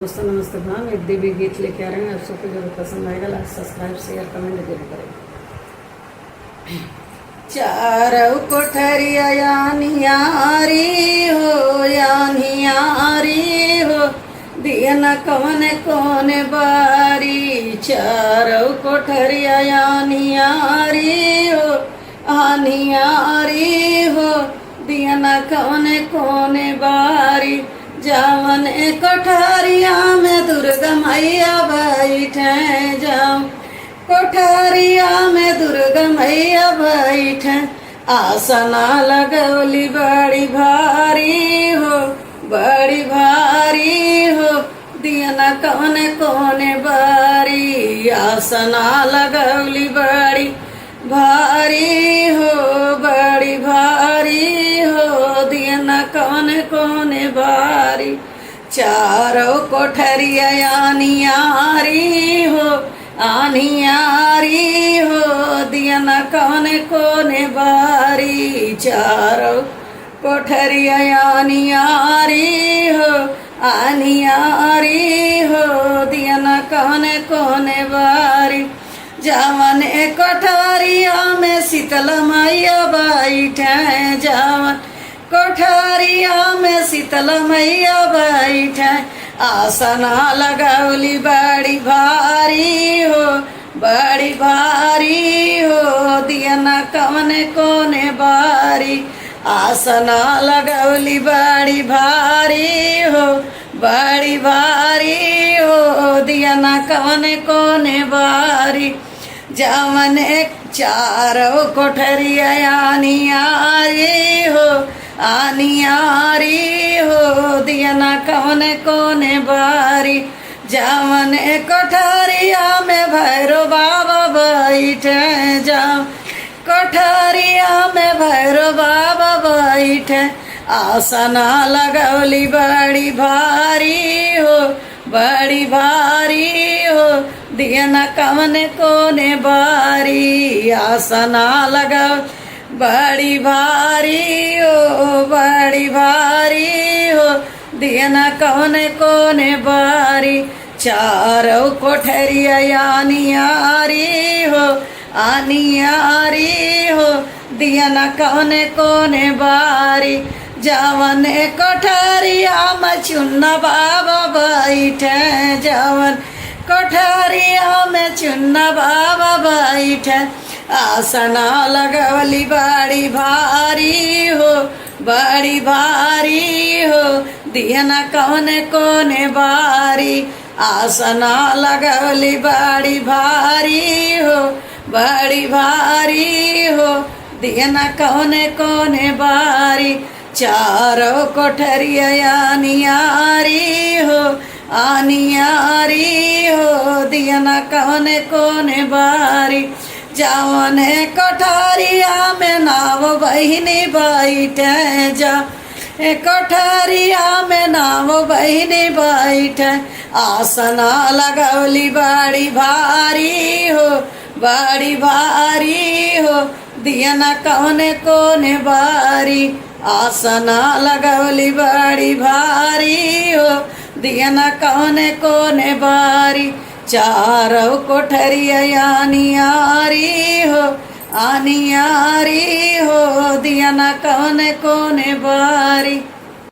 दोस्तों नमस्ते प्रणाम। एक देवी गीत लेके आ रहे हैं, आप सबको जरूर पसंद आएगा। लाइक सब्सक्राइब शेयर कमेंट जरूर करें। चारों कोठरिया यानियारी हो दिया न कौन कौन बारी। चारों कोठरिया यानियारी हो दिया न कौन कौन बारी। जावन कोठारिया में दुर्गा मैया बैठे, जाओ कोठारिया में दुर्गा मैया बैठे। आसना लगौली बड़ी भारी हो, बड़ी भारी हो दिया न कौन कौन बारी। आसना लगौली बड़ी भारी हो, बड़ी भारी हो दिया न कौन कौन बारी। चारों कोठरिया यानियारी हो दिया न कौन कौन बारी। चारों कोठरिया यानियारी हो दिया न कौन कौन बारी। जावन कोठारिया में शीतल मैया बैठे, जावन कोठारिया में शीतल मैया बैठे। आसना लगौली बड़ी भारी हो, बड़ी भारी हो दिया न कौन कौन बारी। आसना लगौली बड़ी भारी हो, बड़ी भारी हो दिया न कौन कौन बारी। जावन चारों कोठरिया आनियारी हो दिया न कौन कौन बारी। जावन कोठरिया में भैरव बाबा बैठे, जाओ कोठरिया में भैरव बाबा बैठे। आसना लगौली बड़ी भारी हो, बड़ी भारी हो दिया न कौन कौन बारी। आसना लगौ बड़ी भारी हो, बड़ी भारी हो दिया न कौन कौन बारी। चारों कोठरिया यानियारी हो दिया न कौन कौन बारी। जावन कोठरिया में चुन्ना बाबा बैठे, जावन कोठरिया में चुन्ना बाबा बैठे। आसना लगवली बड़ी भारी हो, बड़ी भारी हो दिया न कौन कौन बारी। आसना लगवली बड़ी भारी हो, बड़ी भारी हो दिया न कौन कौन बारी। चारों कोठरिया यानियारी हो दिया न कौन कौन बारी। जावन कोठरिया में नाव बहिनी बैठे, जा कोठरिया में नाव बहिनी बैठे। आसना लगौली बड़ी भारी हो, बड़ी भारी हो दिया न कौन कौन बारी। आसना लगौली बड़ी भारी हो दिया न कौन कौन बारी। चारों कोठरिया यानियारी हो दिया न कौन कौन बारी।